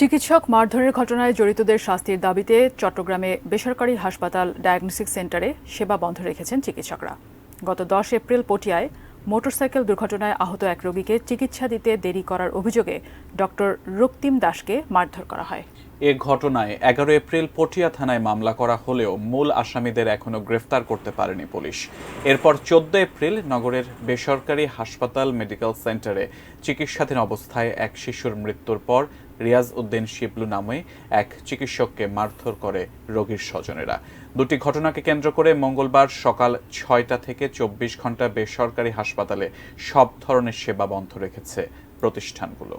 চিকিৎসক মারধরের ঘটনায় জড়িতদের শাস্তির দাবিতে চট্টগ্রামে বেসরকারি হাসপাতাল ডায়াগনস্টিক সেন্টারে সেবা বন্ধ রেখেছেন চিকিৎসকরা। গত 10 এপ্রিল পটিয়ায় মোটরসাইকেল দুর্ঘটনায় আহত এক রোগীকে চিকিৎসা দিতে দেরি করার অভিযোগে ডক্টর রক্তিম দাসকে মারধর করা হয়। এ ঘটনায় 11 এপ্রিল পটিয়া থানায় মামলা করা হলেও মূল আসামিদের এখনও গ্রেফতার করতে পারেনি পুলিশ। এরপর 14 এপ্রিল নগরের বেসরকারি হাসপাতাল মেডিকেল সেন্টারে চিকিৎসাধীন অবস্থায় এক শিশুর মৃত্যুর পর রিয়াজ উদ্দিন শিবলু নামে এক চিকিৎসককে মারধর করে রোগীর স্বজনেরা। দুটি ঘটনাকে কেন্দ্র করে মঙ্গলবার সকাল 6টা থেকে 24 ঘন্টা বেসরকারি হাসপাতালে সব ধরনের সেবা বন্ধ রেখেছে প্রতিষ্ঠানগুলো।